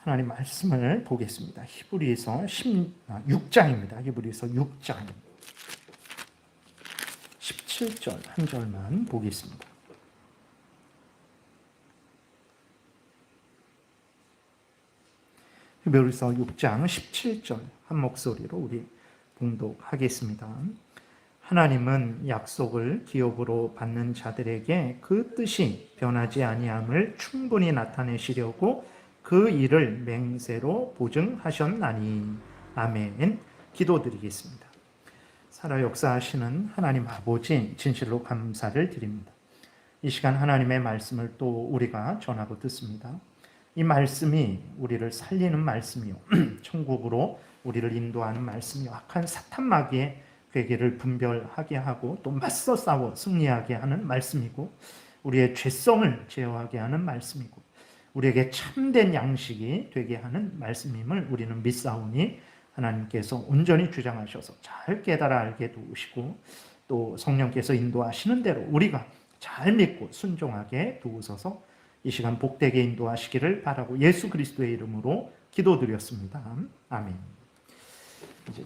하나님 말씀을 보겠습니다. 히브리서 6장입니다. 히브리서 6장 17절 한 절만 보겠습니다. 히브리서 6장 17절 한 목소리로 우리 봉독하겠습니다. 하나님은 약속을 기업으로 받는 자들에게 그 뜻이 변하지 아니함을 충분히 나타내시려고 그 일을 맹세로 보증하셨나니. 아멘. 기도드리겠습니다. 살아 역사하시는 하나님 아버지, 진실로 감사를 드립니다. 이 시간 하나님의 말씀을 또 우리가 전하고 듣습니다. 이 말씀이 우리를 살리는 말씀이요, 천국으로 우리를 인도하는 말씀이요, 악한 사탄 마귀의 괴계를 분별하게 하고 또 맞서 싸워 승리하게 하는 말씀이고, 우리의 죄성을 제어하게 하는 말씀이고, 우리에게 참된 양식이 되게 하는 말씀임을 우리는 믿사오니, 하나님께서 온전히 주장하셔서 잘 깨달아 알게 도우시고 또 성령께서 인도하시는 대로 우리가 잘 믿고 순종하게 도우소서. 이 시간 복되게 인도하시기를 바라고 예수 그리스도의 이름으로 기도드렸습니다. 아멘.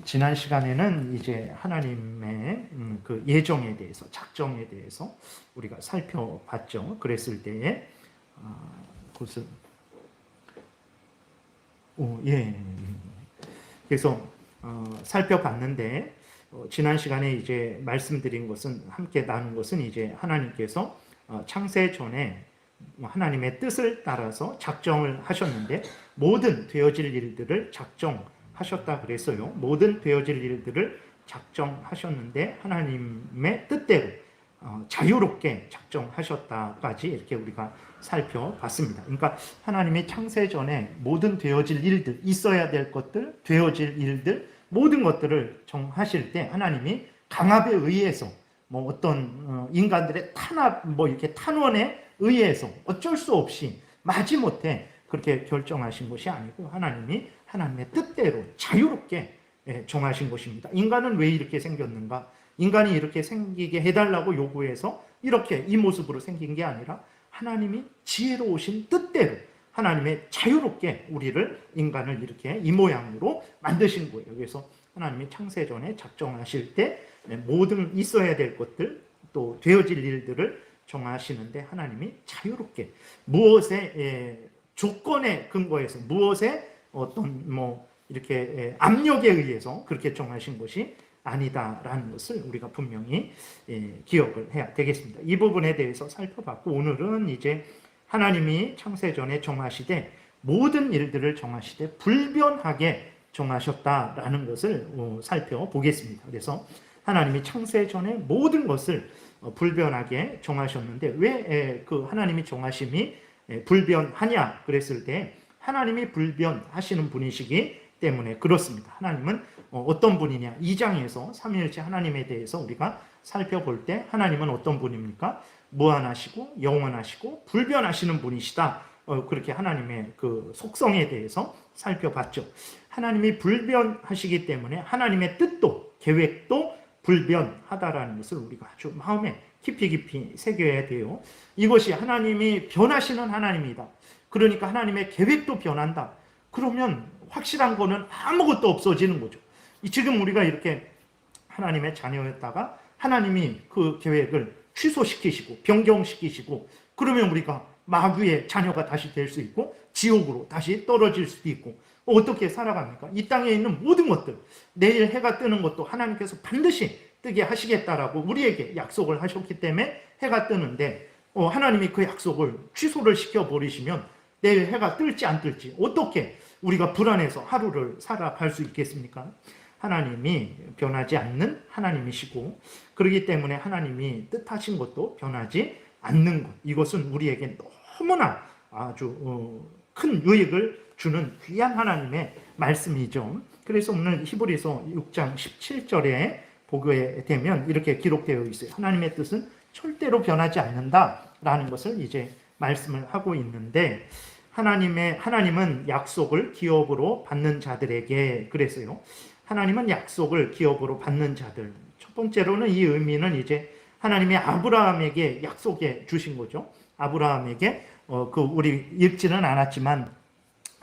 지난 시간에는 이제 하나님의 그 예정에 대해서, 작정에 대해서 우리가 살펴봤죠. 그랬을 때에 그것을 그래서 살펴봤는데, 지난 시간에 이제 말씀드린 것은, 함께 나눈 것은 이제 하나님께서 창세 전에 하나님의 뜻을 따라서 작정을 하셨는데 모든 되어질 일들을 작정하셨다 그랬어요. 모든 되어질 일들을 작정하셨는데 하나님의 뜻대로 자유롭게 작정하셨다까지 이렇게 우리가 살펴봤습니다. 그러니까 하나님이 창세 전에 모든 되어질 일들, 있어야 될 것들, 되어질 일들, 모든 것들을 정하실 때 하나님이 강압에 의해서 어떤 인간들의 탄압, 이렇게 탄원에 의해서 어쩔 수 없이 마지못해 그렇게 결정하신 것이 아니고 하나님이 하나님의 뜻대로 자유롭게 정하신 것입니다. 인간은 왜 이렇게 생겼는가? 인간이 이렇게 생기게 해달라고 요구해서 이렇게 이 모습으로 생긴 게 아니라 하나님이 지혜로우신 뜻대로 하나님의 자유롭게 우리를, 인간을 이렇게 이 모양으로 만드신 거예요. 그래서 하나님이 창세전에 작정하실 때 모든 있어야 될 것들, 또 되어질 일들을 정하시는데 하나님이 자유롭게 무엇의 조건에 근거해서, 무엇의 어떤 이렇게 압력에 의해서 그렇게 정하신 것이 아니다라는 것을 우리가 분명히 기억을 해야 되겠습니다. 이 부분에 대해서 살펴봤고, 오늘은 이제 하나님이 창세전에 정하시되 모든 일들을 정하시되 불변하게 정하셨다라는 것을 살펴보겠습니다. 그래서 하나님이 창세전에 모든 것을 불변하게 정하셨는데 왜 그 하나님이 정하심이 불변하냐 그랬을 때, 하나님이 불변하시는 분이시기 때문에 그렇습니다. 하나님은 어떤 분이냐, 2장에서 삼위일체 하나님에 대해서 우리가 살펴볼 때 하나님은 어떤 분입니까? 무한하시고 영원하시고 불변하시는 분이시다. 그렇게 하나님의 그 속성에 대해서 살펴봤죠. 하나님이 불변하시기 때문에 하나님의 뜻도 계획도 불변하다라는 것을 우리가 아주 마음에 깊이 새겨야 돼요. 이것이 하나님이 변하시는 하나님이다. 그러니까 하나님의 계획도 변한다. 그러면 확실한 거는 아무것도 없어지는 거죠. 지금 우리가 이렇게 하나님의 자녀였다가 하나님이 그 계획을 취소시키시고 변경시키시고, 그러면 우리가 마귀의 자녀가 다시 될 수 있고 지옥으로 다시 떨어질 수도 있고, 어떻게 살아갑니까? 이 땅에 있는 모든 것들, 내일 해가 뜨는 것도 하나님께서 반드시 뜨게 하시겠다라고 우리에게 약속을 하셨기 때문에 해가 뜨는데, 하나님이 그 약속을 취소를 시켜버리시면 내일 해가 뜰지 안 뜰지 어떻게 우리가 불안해서 하루를 살아갈 수 있겠습니까? 하나님이 변하지 않는 하나님이시고, 그렇기 때문에 하나님이 뜻하신 것도 변하지 않는 것, 이것은 우리에게 너무나 아주 큰 유익을 주는 귀한 하나님의 말씀이죠. 그래서 오늘 히브리서 6장 17절에 보게 되면 이렇게 기록되어 있어요. 하나님의 뜻은 절대로 변하지 않는다라는 것을 이제 말씀을 하고 있는데, 하나님은 약속을 기업으로 받는 자들에게 그랬어요. 하나님은 약속을 기업으로 받는 자들. 첫 번째로는 이 의미는 이제 하나님이 아브라함에게 약속해 주신 거죠. 아브라함에게 우리 읽지는 않았지만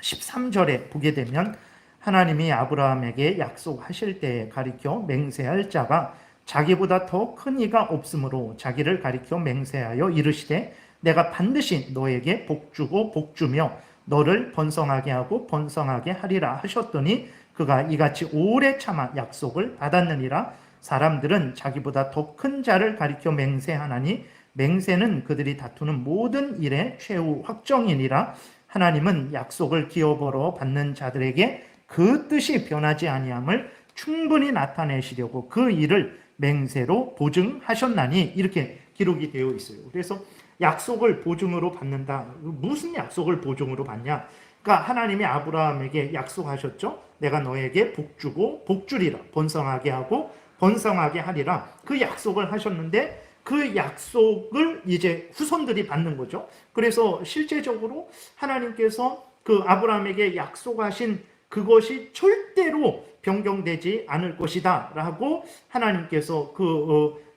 13절에 보게 되면 하나님이 아브라함에게 약속하실 때에 가리켜 맹세할 자가 자기보다 더 큰 이가 없으므로 자기를 가리켜 맹세하여 이르시되 내가 반드시 너에게 복주고 복주며 너를 번성하게 하고 번성하게 하리라 하셨더니 그가 이같이 오래 참아 약속을 받았느니라. 사람들은 자기보다 더 큰 자를 가리켜 맹세하나니 맹세는 그들이 다투는 모든 일의 최후 확정이니라. 하나님은 약속을 기업으로 받는 자들에게 그 뜻이 변하지 아니함을 충분히 나타내시려고 그 일을 맹세로 보증하셨나니 이렇게 기록이 되어 있어요. 그래서 약속을 보증으로 받는다. 무슨 약속을 보증으로 받냐? 그러니까 하나님이 아브라함에게 약속하셨죠. 내가 너에게 복주고 복주리라. 번성하게 하고 번성하게 하리라. 그 약속을 하셨는데 그 약속을 이제 후손들이 받는 거죠. 그래서 실제적으로 하나님께서 그 아브라함에게 약속하신 그것이 절대로 변경되지 않을 것이다 라고 하나님께서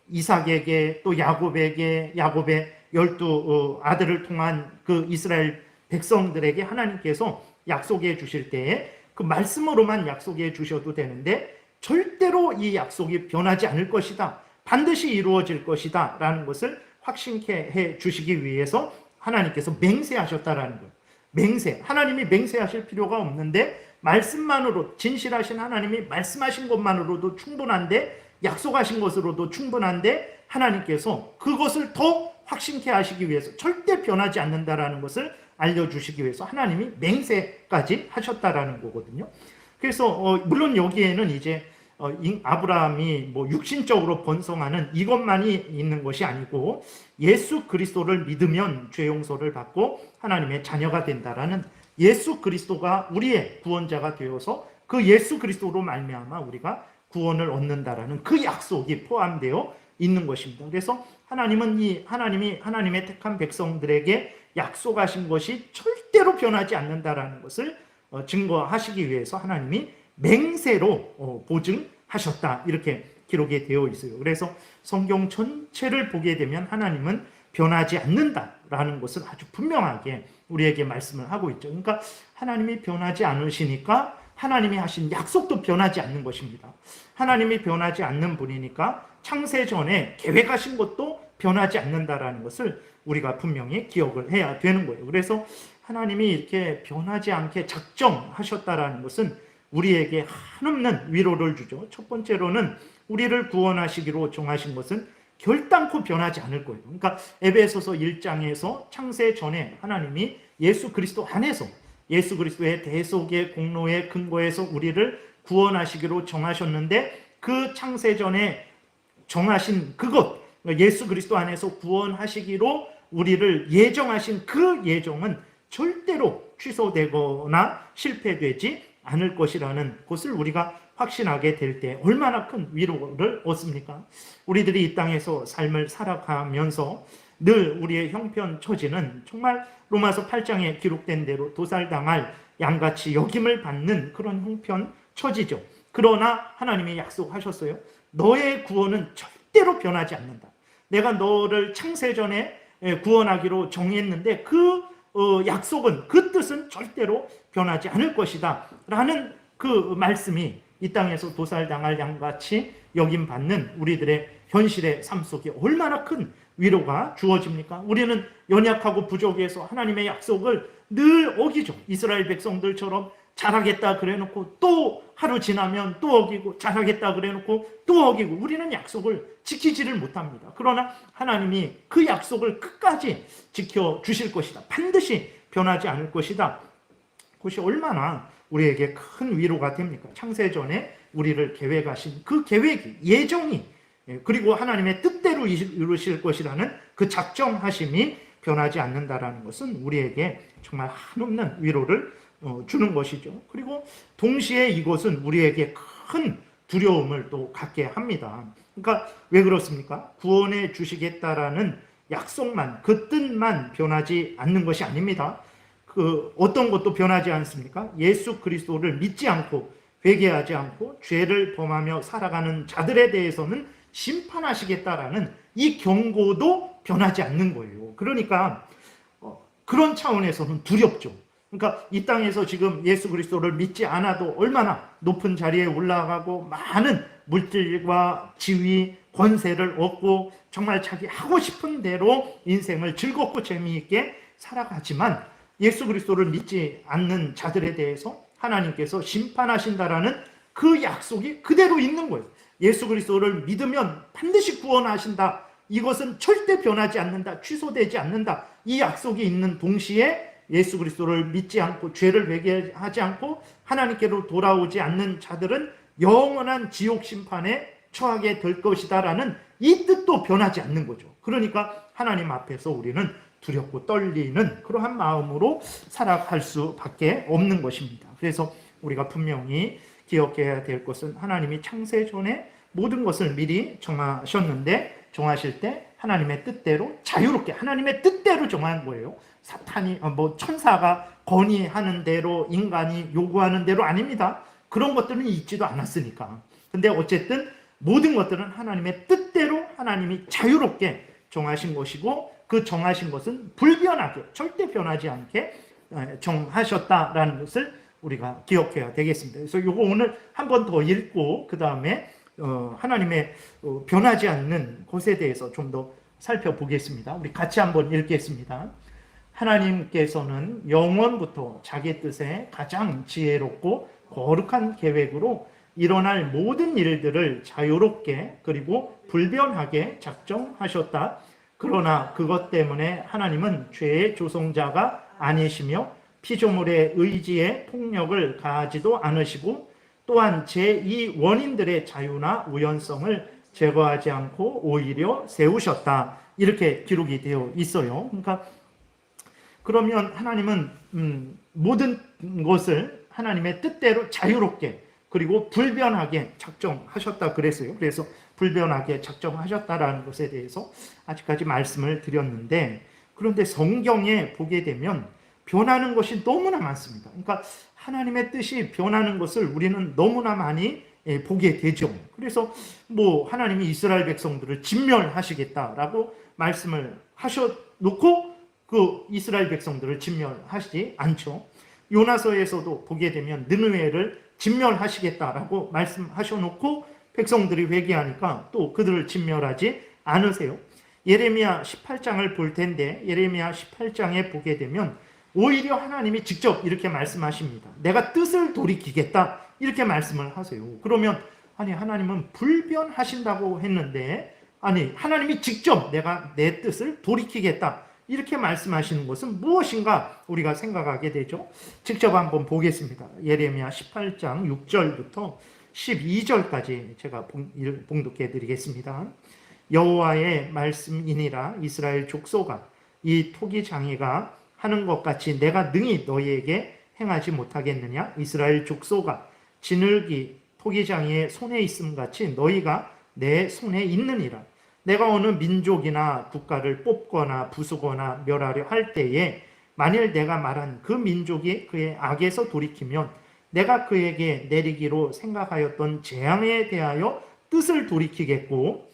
이삭에게 또 야곱에게 야곱의 12 아들을 통한 그 이스라엘 백성들에게 하나님께서 약속해 주실 때에 그 말씀으로만 약속해 주셔도 되는데 절대로 이 약속이 변하지 않을 것이다. 반드시 이루어질 것이다 라는 것을 확신케 해 주시기 위해서 하나님께서 맹세하셨다라는 거예요. 맹세. 하나님이 맹세하실 필요가 없는데 말씀만으로 진실하신 하나님이 말씀하신 것만으로도 충분한데 약속하신 것으로도 충분한데 하나님께서 그것을 더 확신케 하시기 위해서 절대 변하지 않는다라는 것을 알려주시기 위해서 하나님이 맹세까지 하셨다라는 거거든요. 그래서 물론 여기에는 이제 아브라함이 뭐 육신적으로 번성하는 이것만이 있는 것이 아니고 예수 그리스도를 믿으면 죄 용서를 받고 하나님의 자녀가 된다라는 예수 그리스도가 우리의 구원자가 되어서 그 예수 그리스도로 말미암아 우리가 구원을 얻는다라는 그 약속이 포함되어 있는 것입니다. 그래서 하나님이 하나님의 택한 백성들에게 약속하신 것이 절대로 변하지 않는다라는 것을 증거하시기 위해서 하나님이 맹세로 보증하셨다 이렇게 기록이 되어 있어요. 그래서 성경 전체를 보게 되면 하나님은 변하지 않는다라는 것을 아주 분명하게 우리에게 말씀을 하고 있죠. 그러니까 하나님이 변하지 않으시니까 하나님이 하신 약속도 변하지 않는 것입니다. 하나님이 변하지 않는 분이니까 창세 전에 계획하신 것도 변하지 않는다라는 것을 우리가 분명히 기억을 해야 되는 거예요. 그래서 하나님이 이렇게 변하지 않게 작정하셨다라는 것은 우리에게 한없는 위로를 주죠. 첫 번째로는 우리를 구원하시기로 정하신 것은 결단코 변하지 않을 거예요. 그러니까 에베소서 1장에서 창세 전에 하나님이 예수 그리스도 안에서 예수 그리스도의 대속의 공로의 근거에서 우리를 구원하시기로 정하셨는데 그 창세 전에 정하신 그것, 예수 그리스도 안에서 구원하시기로 우리를 예정하신 그 예정은 절대로 취소되거나 실패되지 않을 것이라는 것을 우리가 확신하게 될 때 얼마나 큰 위로를 얻습니까? 우리들이 이 땅에서 삶을 살아가면서 늘 우리의 형편 처지는 정말 로마서 8장에 기록된 대로 도살당할 양같이 여김을 받는 그런 형편 처지죠. 그러나 하나님이 약속하셨어요. 너의 구원은 절대로 변하지 않는다. 내가 너를 창세전에 구원하기로 정했는데 그 약속은 그 뜻은 절대로 변하지 않을 것이다 라는 그 말씀이 이 땅에서 도살당할 양같이 여김받는 우리들의 현실의 삶 속에 얼마나 큰 위로가 주어집니까? 우리는 연약하고 부족해서 하나님의 약속을 늘 어기죠. 이스라엘 백성들처럼 잘하겠다 그래놓고 또 하루 지나면 또 어기고 잘하겠다 그래놓고 또 어기고 우리는 약속을 지키지를 못합니다. 그러나 하나님이 그 약속을 끝까지 지켜주실 것이다. 반드시 변하지 않을 것이다. 그것이 얼마나 우리에게 큰 위로가 됩니까? 창세전에 우리를 계획하신 그 계획이 예정이 그리고 하나님의 뜻대로 이루실 것이라는 그 작정하심이 변하지 않는다라는 것은 우리에게 정말 한없는 위로를 주는 것이죠. 그리고 동시에 이것은 우리에게 큰 두려움을 또 갖게 합니다. 그러니까 왜 그렇습니까? 구원해 주시겠다라는 약속만, 그 뜻만 변하지 않는 것이 아닙니다. 그 어떤 것도 변하지 않습니까? 예수 그리스도를 믿지 않고 회개하지 않고 죄를 범하며 살아가는 자들에 대해서는 심판하시겠다라는 이 경고도 변하지 않는 거예요. 그러니까 그런 차원에서는 두렵죠. 그러니까 이 땅에서 지금 예수 그리스도를 믿지 않아도 얼마나 높은 자리에 올라가고 많은 물질과 지위, 권세를 얻고 정말 자기 하고 싶은 대로 인생을 즐겁고 재미있게 살아가지만 예수 그리스도를 믿지 않는 자들에 대해서 하나님께서 심판하신다라는 그 약속이 그대로 있는 거예요. 예수 그리스도를 믿으면 반드시 구원하신다. 이것은 절대 변하지 않는다. 취소되지 않는다. 이 약속이 있는 동시에 예수 그리스도를 믿지 않고 죄를 회개하지 않고 하나님께로 돌아오지 않는 자들은 영원한 지옥 심판에 처하게 될 것이다라는 이 뜻도 변하지 않는 거죠. 그러니까 하나님 앞에서 우리는 두렵고 떨리는 그러한 마음으로 살아갈 수밖에 없는 것입니다. 그래서 우리가 분명히 기억해야 될 것은 하나님이 창세 전에 모든 것을 미리 정하셨는데 정하실 때 하나님의 뜻대로 자유롭게 하나님의 뜻대로 정한 거예요. 사탄이 천사가 건의하는 대로 인간이 요구하는 대로 아닙니다. 그런 것들은 있지도 않았으니까. 근데 어쨌든 모든 것들은 하나님의 뜻대로 하나님이 자유롭게 정하신 것이고 그 정하신 것은 불변하게 절대 변하지 않게 정하셨다라는 것을 우리가 기억해야 되겠습니다. 그래서 이거 오늘 한 번 더 읽고 그 다음에 하나님의 변하지 않는 것에 대해서 좀 더 살펴보겠습니다. 우리 같이 한번 읽겠습니다. 하나님께서는 영원부터 자기 뜻에 가장 지혜롭고 거룩한 계획으로 일어날 모든 일들을 자유롭게 그리고 불변하게 작정하셨다. 그러나 그것 때문에 하나님은 죄의 조성자가 아니시며 피조물의 의지에 폭력을 가하지도 않으시고 또한 제2 원인들의 자유나 우연성을 제거하지 않고 오히려 세우셨다. 이렇게 기록이 되어 있어요. 그러면 하나님은 모든 것을 하나님의 뜻대로 자유롭게 그리고 불변하게 작정하셨다 그랬어요. 그래서 불변하게 작정하셨다라는 것에 대해서 아직까지 말씀을 드렸는데 그런데 성경에 보게 되면 변하는 것이 너무나 많습니다. 그러니까 하나님의 뜻이 변하는 것을 우리는 너무나 많이 보게 되죠. 그래서 하나님이 이스라엘 백성들을 진멸하시겠다라고 말씀을 하셔놓고 그 이스라엘 백성들을 진멸하시지 않죠. 요나서에서도 보게 되면 느느웨를 진멸하시겠다라고 말씀하셔놓고 백성들이 회개하니까 또 그들을 진멸하지 않으세요. 예레미야 18장을 볼 텐데 예레미야 18장에 보게 되면 오히려 하나님이 직접 이렇게 말씀하십니다. 내가 뜻을 돌이키겠다 이렇게 말씀을 하세요. 그러면 하나님은 불변하신다고 했는데 하나님이 직접 내가 내 뜻을 돌이키겠다 이렇게 말씀하시는 것은 무엇인가 우리가 생각하게 되죠. 직접 한번 보겠습니다. 예레미야 18장 6절부터 12절까지 제가 봉독해 드리겠습니다. 여호와의 말씀이니라 이스라엘 족속아 이 토기장이가 하는 것 같이 내가 능히 너희에게 행하지 못하겠느냐. 이스라엘 족속아 지늘기 토기장이의 손에 있음 같이 너희가 내 손에 있느니라. 내가 어느 민족이나 국가를 뽑거나 부수거나 멸하려 할 때에 만일 내가 말한 그 민족이 그의 악에서 돌이키면 내가 그에게 내리기로 생각하였던 재앙에 대하여 뜻을 돌이키겠고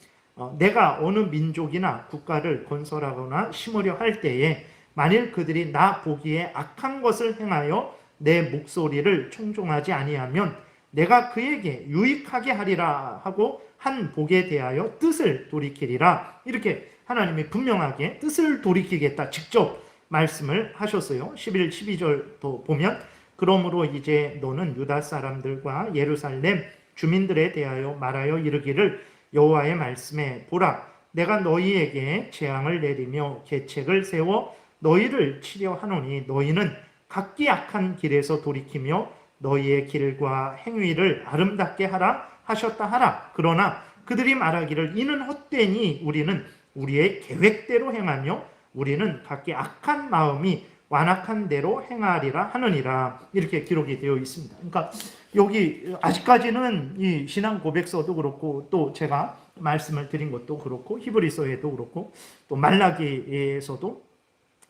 내가 어느 민족이나 국가를 건설하거나 심으려 할 때에 만일 그들이 나 보기에 악한 것을 행하여 내 목소리를 청종하지 아니하면 내가 그에게 유익하게 하리라 하고 한 복에 대하여 뜻을 돌이키리라. 이렇게 하나님이 분명하게 뜻을 돌이키겠다 직접 말씀을 하셨어요. 11, 12절도 보면 그러므로 이제 너는 유다 사람들과 예루살렘 주민들에 대하여 말하여 이르기를 여호와의 말씀에 보라 내가 너희에게 재앙을 내리며 계책을 세워 너희를 치려 하노니 너희는 각기 악한 길에서 돌이키며 너희의 길과 행위를 아름답게 하라 하셨다 하라. 그러나 그들이 말하기를 이는 헛되니 우리는 우리의 계획대로 행하며 우리는 각기 악한 마음이 완악한 대로 행하리라 하느니라. 이렇게 기록이 되어 있습니다. 그러니까 여기 아직까지는 이 신앙 고백서도 그렇고 또 제가 말씀을 드린 것도 그렇고 히브리서에도 그렇고 또 말라기에서도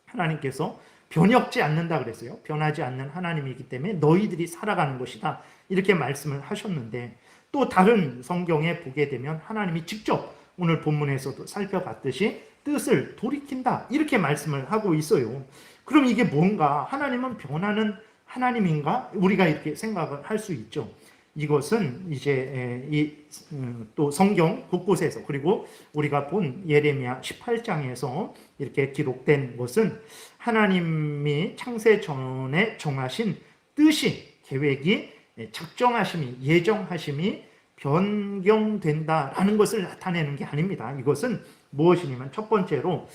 하나님께서 변혁지 않는다 그랬어요. 변하지 않는 하나님이기 때문에 너희들이 살아가는 것이다. 이렇게 말씀을 하셨는데 또 다른 성경에 보게 되면 하나님이 직접 오늘 본문에서도 살펴봤듯이 뜻을 돌이킨다. 이렇게 말씀을 하고 있어요. 그럼 이게 뭔가? 하나님은 변하는 하나님인가? 우리가 이렇게 생각을 할 수 있죠. 이것은 이제 또 성경 곳곳에서, 그리고 우리가 본 예레미야 18장에서 이렇게 기록된 것은 하나님이 창세 전에 정하신 뜻이, 계획이, 작정하심이, 예정하심이 변경된다라는 것을 나타내는 게 아닙니다. 이것은 무엇이냐면, 첫 번째로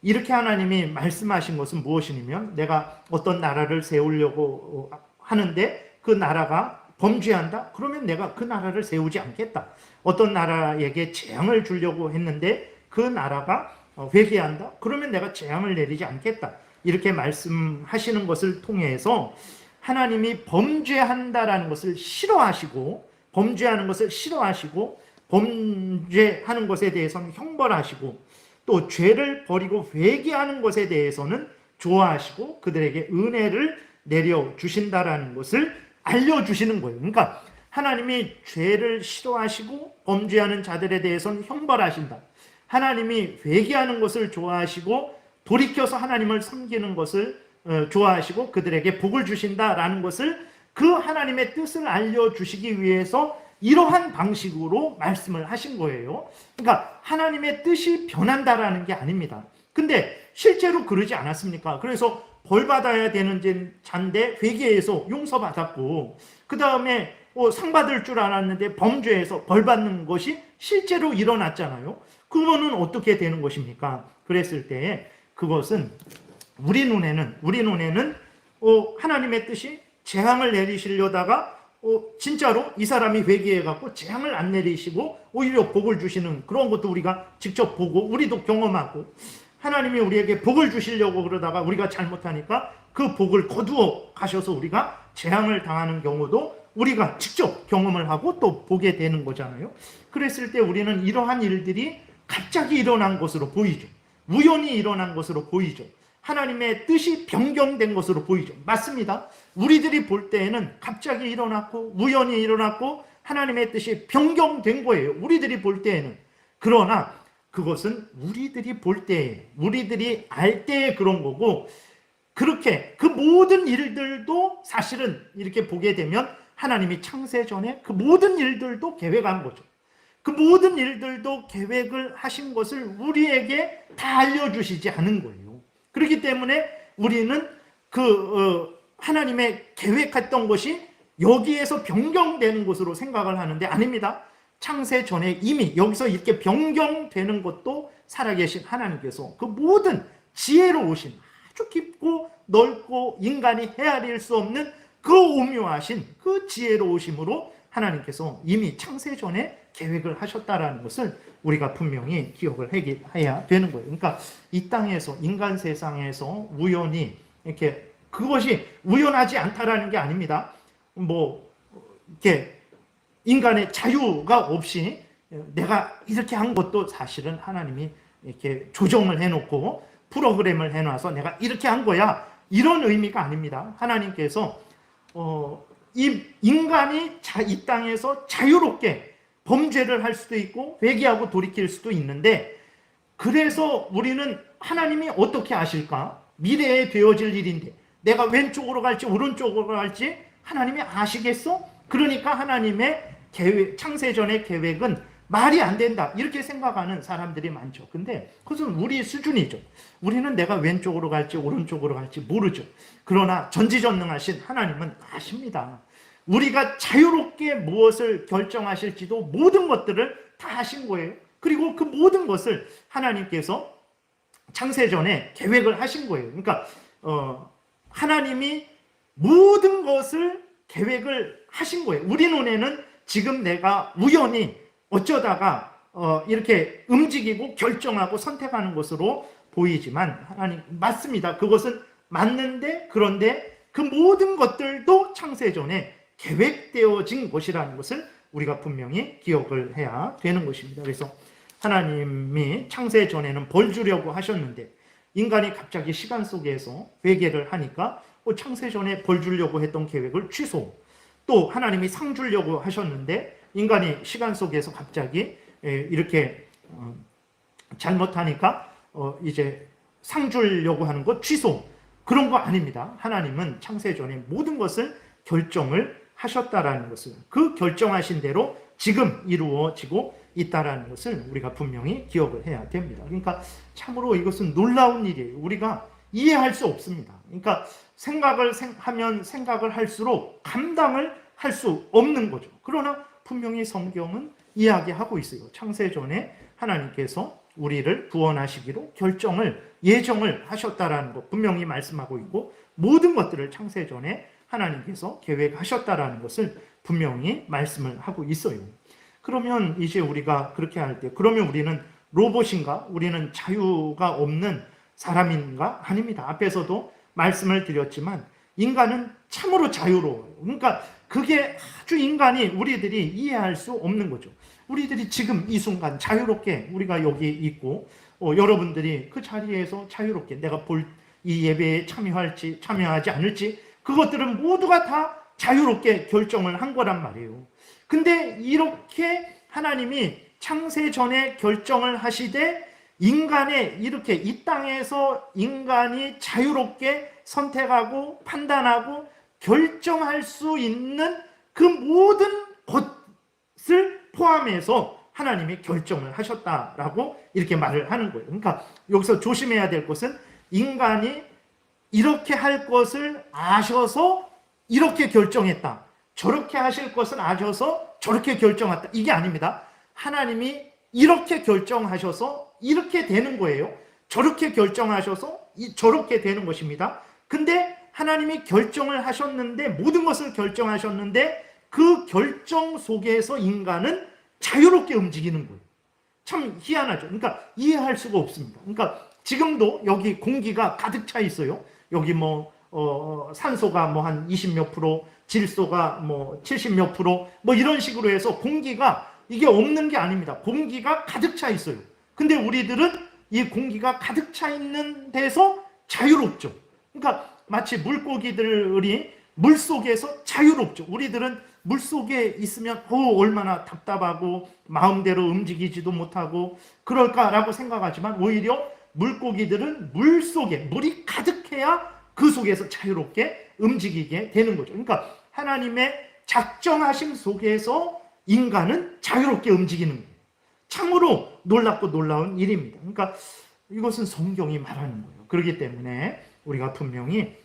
이렇게 하나님이 말씀하신 것은 무엇이냐면, 내가 어떤 나라를 세우려고 하는데 그 나라가 범죄한다? 그러면 내가 그 나라를 세우지 않겠다. 어떤 나라에게 재앙을 주려고 했는데 그 나라가 회개한다? 그러면 내가 재앙을 내리지 않겠다. 이렇게 말씀하시는 것을 통해서 하나님이 범죄한다라는 것을 싫어하시고, 범죄하는 것을 싫어하시고, 범죄하는 것에 대해서는 형벌하시고, 또 죄를 버리고 회개하는 것에 대해서는 좋아하시고 그들에게 은혜를 내려주신다라는 것을 알려주시는 거예요. 그러니까 하나님이 죄를 싫어하시고 범죄하는 자들에 대해서는 형벌하신다. 하나님이 회개하는 것을 좋아하시고 돌이켜서 하나님을 섬기는 것을 좋아하시고 그들에게 복을 주신다라는 것을, 그 하나님의 뜻을 알려주시기 위해서 이러한 방식으로 말씀을 하신 거예요. 그러니까 하나님의 뜻이 변한다라는 게 아닙니다. 근데 실제로 그러지 않았습니까? 그래서 벌 받아야 되는 잔데 회개해서 용서받았고, 그 다음에 상 받을 줄 알았는데 범죄해서 벌 받는 것이 실제로 일어났잖아요. 그러면은 어떻게 되는 것입니까? 그랬을 때 그것은 우리 눈에는 하나님의 뜻이 재앙을 내리시려다가 진짜로 이 사람이 회개해갖고 재앙을 안 내리시고 오히려 복을 주시는 그런 것도 우리가 직접 보고 우리도 경험하고, 하나님이 우리에게 복을 주시려고 그러다가 우리가 잘못하니까 그 복을 거두어 가셔서 우리가 재앙을 당하는 경우도 우리가 직접 경험을 하고 또 보게 되는 거잖아요. 그랬을 때 우리는 이러한 일들이 갑자기 일어난 것으로 보이죠. 우연히 일어난 것으로 보이죠. 하나님의 뜻이 변경된 것으로 보이죠. 맞습니다. 우리들이 볼 때에는 갑자기 일어났고 우연히 일어났고 하나님의 뜻이 변경된 거예요. 우리들이 볼 때에는. 그러나 그것은 우리들이 볼 때에, 우리들이 알 때에 그런 거고, 그렇게 그 모든 일들도 사실은 이렇게 보게 되면 하나님이 창세 전에 그 모든 일들도 계획한 거죠. 그 모든 일들도 계획을 하신 것을 우리에게 다 알려주시지 않은 거예요. 그렇기 때문에 우리는 하나님의 계획했던 것이 여기에서 변경되는 것으로 생각을 하는데 아닙니다. 창세 전에 이미 여기서 이렇게 변경되는 것도 살아계신 하나님께서 그 모든 지혜로우신, 아주 깊고 넓고 인간이 헤아릴 수 없는 그 오묘하신 그 지혜로우심으로 하나님께서 이미 창세 전에 계획을 하셨다라는 것을 우리가 분명히 기억을 해야 되는 거예요. 그러니까 이 땅에서, 인간 세상에서 우연히 이렇게, 그것이 우연하지 않다라는 게 아닙니다. 이렇게 인간의 자유가 없이 내가 이렇게 한 것도 사실은 하나님이 이렇게 조정을 해놓고 프로그램을 해놔서 내가 이렇게 한 거야, 이런 의미가 아닙니다. 하나님께서 이 인간이 이 땅에서 자유롭게 범죄를 할 수도 있고 회개하고 돌이킬 수도 있는데, 그래서 우리는 하나님이 어떻게 아실까? 미래에 되어질 일인데 내가 왼쪽으로 갈지 오른쪽으로 갈지 하나님이 아시겠어? 그러니까 하나님의 창세전의 계획은 말이 안 된다, 이렇게 생각하는 사람들이 많죠. 근데 그것은 우리 수준이죠. 우리는 내가 왼쪽으로 갈지 오른쪽으로 갈지 모르죠. 그러나 전지전능하신 하나님은 아십니다. 우리가 자유롭게 무엇을 결정하실지도 모든 것들을 다 하신 거예요. 그리고 그 모든 것을 하나님께서 창세전에 계획을 하신 거예요. 그러니까 하나님이 모든 것을 계획을 하신 거예요. 우리 눈에는 지금 내가 우연히 어쩌다가 이렇게 움직이고 결정하고 선택하는 것으로 보이지만, 하나님 맞습니다. 그것은 맞는데, 그런데 그 모든 것들도 창세전에 계획되어진 것이라는 것을 우리가 분명히 기억을 해야 되는 것입니다. 그래서 하나님이 창세전에는 벌 주려고 하셨는데 인간이 갑자기 시간 속에서 회개를 하니까 창세전에 벌 주려고 했던 계획을 취소, 또 하나님이 상 주려고 하셨는데 인간이 시간 속에서 갑자기 이렇게 잘못하니까 이제 상 주려고 하는 것 취소, 그런 거 아닙니다. 하나님은 창세전에 모든 것을 결정을 하셨다라는 것을, 그 결정하신 대로 지금 이루어지고 있다라는 것을 우리가 분명히 기억을 해야 됩니다. 그러니까 참으로 이것은 놀라운 일이에요. 우리가 이해할 수 없습니다. 그러니까 생각을 하면 생각을 할수록 감당을 할 수 없는 거죠. 그러나 분명히 성경은 이야기하고 있어요. 창세전에 하나님께서 우리를 구원하시기로 예정을 하셨다라는 것 분명히 말씀하고 있고, 모든 것들을 창세전에 하나님께서 계획하셨다라는 것을 분명히 말씀을 하고 있어요. 그러면 이제 우리가 그렇게 할 때, 그러면 우리는 로봇인가? 우리는 자유가 없는 사람인가? 아닙니다. 앞에서도 말씀을 드렸지만 인간은 참으로 자유로워요. 그러니까 그게 아주 인간이, 우리들이 이해할 수 없는 거죠. 우리들이 지금 이 순간 자유롭게 우리가 여기 있고, 여러분들이 그 자리에서 자유롭게 내가 이 예배에 참여하지 않을지, 그것들은 모두가 다 자유롭게 결정을 한 거란 말이에요. 근데 이렇게 하나님이 창세 전에 결정을 하시되, 인간의 이렇게 이 땅에서 인간이 자유롭게 선택하고 판단하고 결정할 수 있는 그 모든 것을 포함해서 하나님이 결정을 하셨다라고 이렇게 말을 하는 거예요. 그러니까 여기서 조심해야 될 것은, 인간이 이렇게 할 것을 아셔서 이렇게 결정했다, 저렇게 하실 것을 아셔서 저렇게 결정했다, 이게 아닙니다. 하나님이 이렇게 결정하셔서 이렇게 되는 거예요. 저렇게 결정하셔서 저렇게 되는 것입니다. 근데 하나님이 결정을 하셨는데, 모든 것을 결정하셨는데, 그 결정 속에서 인간은 자유롭게 움직이는 거예요. 참 희한하죠. 그러니까 이해할 수가 없습니다. 그러니까 지금도 여기 공기가 가득 차 있어요. 여기 산소가 한 20몇 프로, 질소가 70몇 프로, 이런 식으로 해서 공기가, 이게 없는 게 아닙니다. 공기가 가득 차 있어요. 근데 우리들은 이 공기가 가득 차 있는 데서 자유롭죠. 그러니까 마치 물고기들이 물속에서 자유롭죠. 우리들은 물속에 있으면 얼마나 답답하고 마음대로 움직이지도 못하고 그럴까라고 생각하지만, 오히려 물고기들은 물속에 물이 가득해야 그 속에서 자유롭게 움직이게 되는 거죠. 그러니까 하나님의 작정하심 속에서 인간은 자유롭게 움직이는 거예요. 참으로 놀랍고 놀라운 일입니다. 그러니까 이것은 성경이 말하는 거예요. 그렇기 때문에 우리가 분명히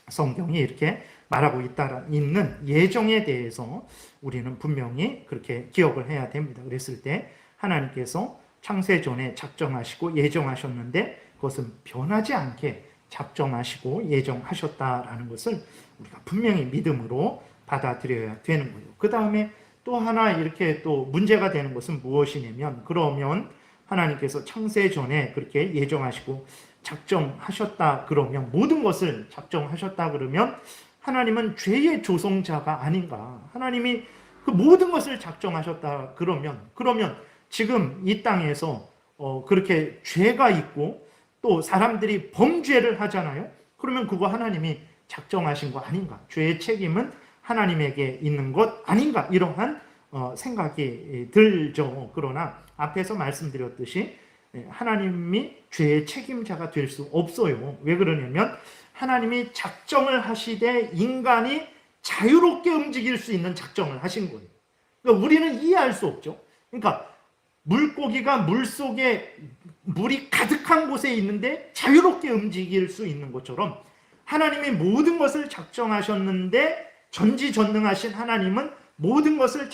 성경이 이렇게 말하고 있는 예정에 대해서 우리는 분명히 그렇게 기억을 해야 됩니다. 그랬을 때 하나님께서 창세전에 작정하시고 예정하셨는데, 그것은 변하지 않게 작정하시고 예정하셨다라는 것을 우리가 분명히 믿음으로 받아들여야 되는 거예요. 그 다음에 또 하나 이렇게 또 문제가 되는 것은 무엇이냐면, 그러면 하나님께서 창세전에 그렇게 예정하시고 작정하셨다 그러면, 모든 것을 작정하셨다 그러면 하나님은 죄의 조성자가 아닌가? 하나님이 그 모든 것을 작정하셨다 그러면 지금 이 땅에서 그렇게 죄가 있고 또 사람들이 범죄를 하잖아요. 그러면 그거 하나님이 작정하신 거 아닌가? 죄의 책임은 하나님에게 있는 것 아닌가? 이러한 생각이 들죠. 그러나 앞에서 말씀드렸듯이 하나님이 죄의 책임자가 될 수 없어요. 왜 그러냐면 하나님이 작정을 하시되 인간이 자유롭게 움직일 수 있는 작정을 하신 거예요. 그러니까 우리는 이해할 수 없죠. 그러니까 물고기가 물속에 물이 가득한 곳에 있는데 자유롭게 움직일 수 있는 것처럼, 하나님이 모든 것을 작정하셨는데 전지전능하신 하나님은 모든 것을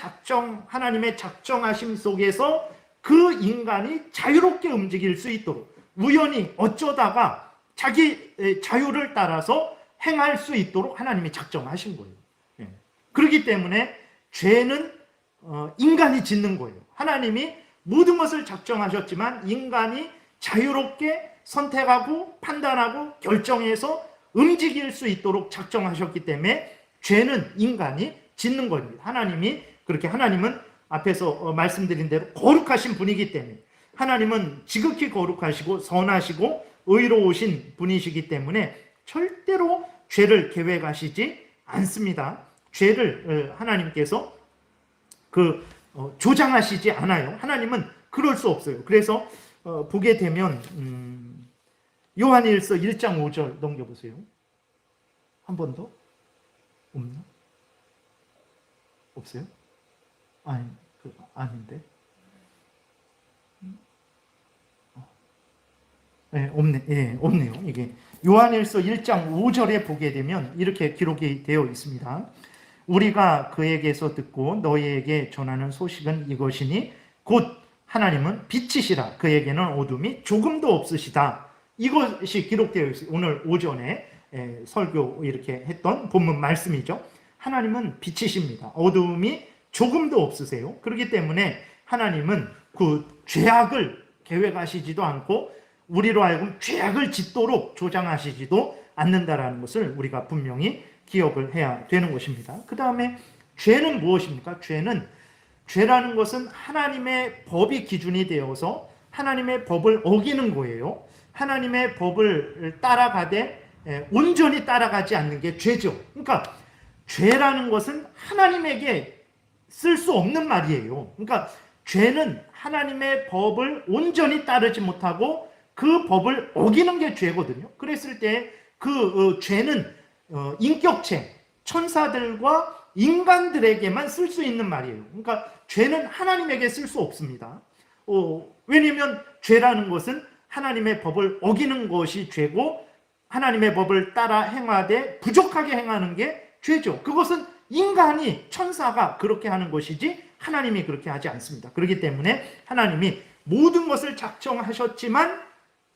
하나님의 작정하심 속에서 그 인간이 자유롭게 움직일 수 있도록, 우연히 어쩌다가 자기 자유를 따라서 행할 수 있도록 하나님이 작정하신 거예요. 그렇기 때문에 죄는 인간이 짓는 거예요. 하나님이 모든 것을 작정하셨지만 인간이 자유롭게 선택하고 판단하고 결정해서 움직일 수 있도록 작정하셨기 때문에 죄는 인간이 짓는 겁니다. 하나님은 앞에서 말씀드린 대로 거룩하신 분이기 때문에, 하나님은 지극히 거룩하시고 선하시고 의로우신 분이시기 때문에 절대로 죄를 계획하시지 않습니다. 죄를 하나님께서 조장하시지 않아요. 하나님은 그럴 수 없어요. 그래서 보게 되면 요한일서 1장 5절 넘겨보세요. 한 번 더? 없나? 없어요? 아니, 아닌데. 네, 없네요. 이게 요한일서 1장 5절에 보게 되면 이렇게 기록이 되어 있습니다. 우리가 그에게서 듣고 너희에게 전하는 소식은 이것이니 곧 하나님은 빛이시라 그에게는 어둠이 조금도 없으시다. 이것이 기록되어 있어요. 오늘 오전에 설교 이렇게 했던 본문 말씀이죠. 하나님은 빛이십니다. 어둠이 조금도 없으세요. 그렇기 때문에 하나님은 그 죄악을 계획하시지도 않고 우리로 하여금 죄악을 짓도록 조장하시지도 않는다라는 것을 우리가 분명히 기억을 해야 되는 것입니다. 그 다음에 죄는 무엇입니까? 죄라는 것은 하나님의 법이 기준이 되어서 하나님의 법을 어기는 거예요. 하나님의 법을 따라가되 온전히 따라가지 않는 게 죄죠. 그러니까 죄라는 것은 하나님에게 쓸 수 없는 말이에요. 그러니까 죄는 하나님의 법을 온전히 따르지 못하고 그 법을 어기는 게 죄거든요. 그랬을 때 그 죄는 인격체, 천사들과 인간들에게만 쓸 수 있는 말이에요. 그러니까 죄는 하나님에게 쓸 수 없습니다. 왜냐하면 죄라는 것은 하나님의 법을 어기는 것이 죄고 하나님의 법을 따라 행하되 부족하게 행하는 게 죄죠. 그것은 인간이, 천사가 그렇게 하는 것이지 하나님이 그렇게 하지 않습니다. 그렇기 때문에 하나님이 모든 것을 작정하셨지만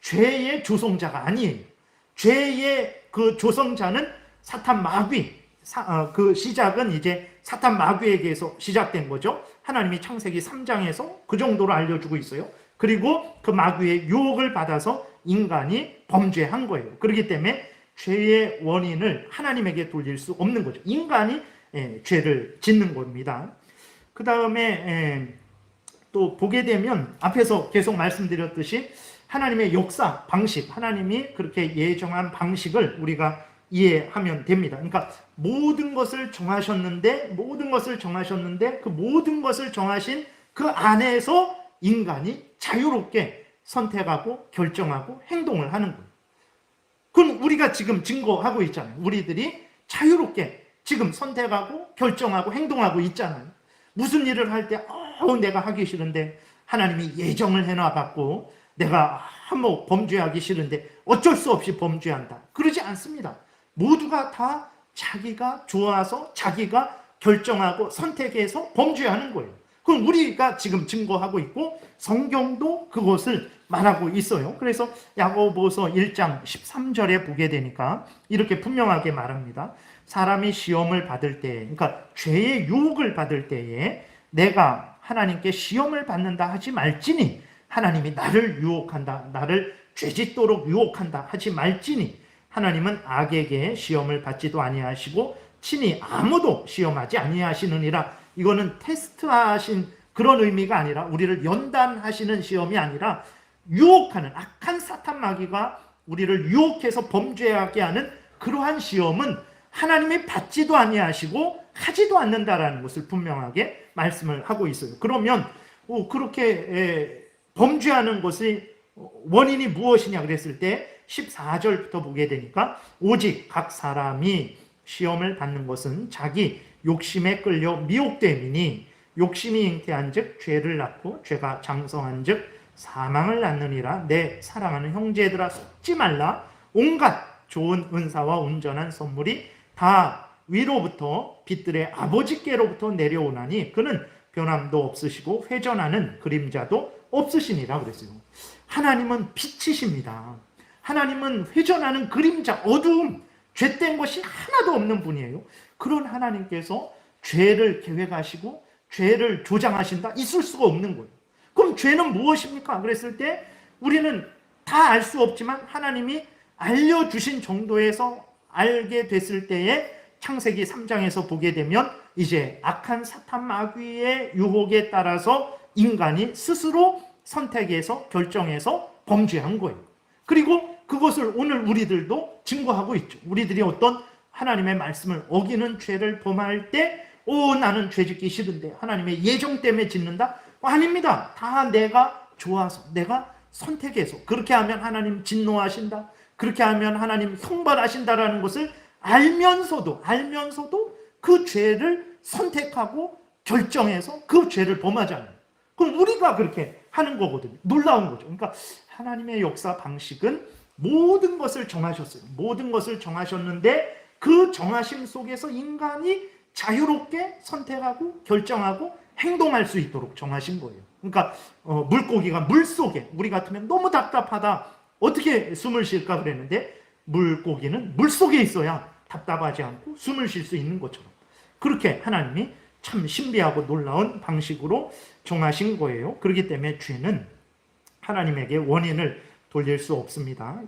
죄의 조성자가 아니에요. 죄의 그 조성자는 사탄 마귀, 그 시작은 이제 사탄 마귀에게서 시작된 거죠. 하나님이 창세기 3장에서 그 정도로 알려주고 있어요. 그리고 그 마귀의 유혹을 받아서 인간이 범죄한 거예요. 그렇기 때문에 죄의 원인을 하나님에게 돌릴 수 없는 거죠. 인간이 죄를 짓는 겁니다. 그 다음에 또 보게 되면 앞에서 계속 말씀드렸듯이 하나님의 역사, 방식, 하나님이 그렇게 예정한 방식을 우리가 이해하면 됩니다. 그러니까 모든 것을 정하셨는데 그 모든 것을 정하신 그 안에서 인간이 자유롭게 선택하고 결정하고 행동을 하는 거예요. 그건 우리가 지금 증거하고 있잖아요. 우리들이 자유롭게 지금 선택하고 결정하고 행동하고 있잖아요. 무슨 일을 할 때 내가 하기 싫은데 하나님이 예정을 해놔갖고 내가 한몫 범죄하기 싫은데 어쩔 수 없이 범죄한다. 그러지 않습니다. 모두가 다 자기가 좋아서 자기가 결정하고 선택해서 범죄하는 거예요. 그건 우리가 지금 증거하고 있고 성경도 그것을 말하고 있어요. 그래서 야고보서 1장 13절에 보게 되니까 이렇게 분명하게 말합니다. 사람이 시험을 받을 때, 그러니까 죄의 유혹을 받을 때에 내가 하나님께 시험을 받는다 하지 말지니 하나님이 나를 유혹한다, 나를 죄짓도록 유혹한다 하지 말지니 하나님은 악에게 시험을 받지도 아니하시고 친히 아무도 시험하지 아니하시느니라. 이거는 테스트하신 그런 의미가 아니라 우리를 연단하시는 시험이 아니라 유혹하는 악한 사탄 마귀가 우리를 유혹해서 범죄하게 하는 그러한 시험은 하나님이 받지도 아니하시고 하지도 않는다라는 것을 분명하게 말씀을 하고 있어요. 그러면 그렇게 범죄하는 것의 원인이 무엇이냐 그랬을 때 14절부터 보게 되니까 오직 각 사람이 시험을 받는 것은 자기 욕심에 끌려 미혹됨이니 욕심이 잉태한 즉 죄를 낳고 죄가 장성한 즉 사망을 낳느니라. 내 사랑하는 형제들아 속지 말라. 온갖 좋은 은사와 온전한 선물이 다 위로부터 빛들의 아버지께로부터 내려오나니 그는 변함도 없으시고 회전하는 그림자도 없으시니라 그랬어요. 하나님은 빛이십니다. 하나님은 회전하는 그림자, 어두움, 죄된 것이 하나도 없는 분이에요. 그런 하나님께서 죄를 계획하시고 죄를 조장하신다? 있을 수가 없는 거예요. 그럼 죄는 무엇입니까? 그랬을 때 우리는 다 알 수 없지만 하나님이 알려주신 정도에서 알게 됐을 때에 창세기 3장에서 보게 되면 이제 악한 사탄 마귀의 유혹에 따라서 인간이 스스로 선택해서 결정해서 범죄한 거예요. 그리고 그것을 오늘 우리들도 증거하고 있죠. 우리들이 어떤 하나님의 말씀을 어기는 죄를 범할 때 나는 죄 짓기 싫은데 하나님의 예정 때문에 짓는다? 아닙니다. 다 내가 좋아서 내가 선택해서 그렇게 하면 하나님 진노하신다, 그렇게 하면 하나님 형벌하신다라는 것을 알면서도 그 죄를 선택하고 결정해서 그 죄를 범하지 않아요. 그럼 우리가 그렇게 하는 거거든요. 놀라운 거죠. 그러니까 하나님의 역사 방식은 모든 것을 정하셨어요. 모든 것을 정하셨는데 그 정하심 속에서 인간이 자유롭게 선택하고 결정하고 행동할 수 있도록 정하신 거예요. 그러니까 물고기가 물속에, 우리 같으면 너무 답답하다, 어떻게 숨을 쉴까 그랬는데 물고기는 물속에 있어야 답답하지 않고 숨을 쉴 수 있는 것처럼 그렇게 하나님이 참 신비하고 놀라운 방식으로 정하신 거예요. 그렇기 때문에 죄는 하나님에게 원인을 돌릴 수 없습니다.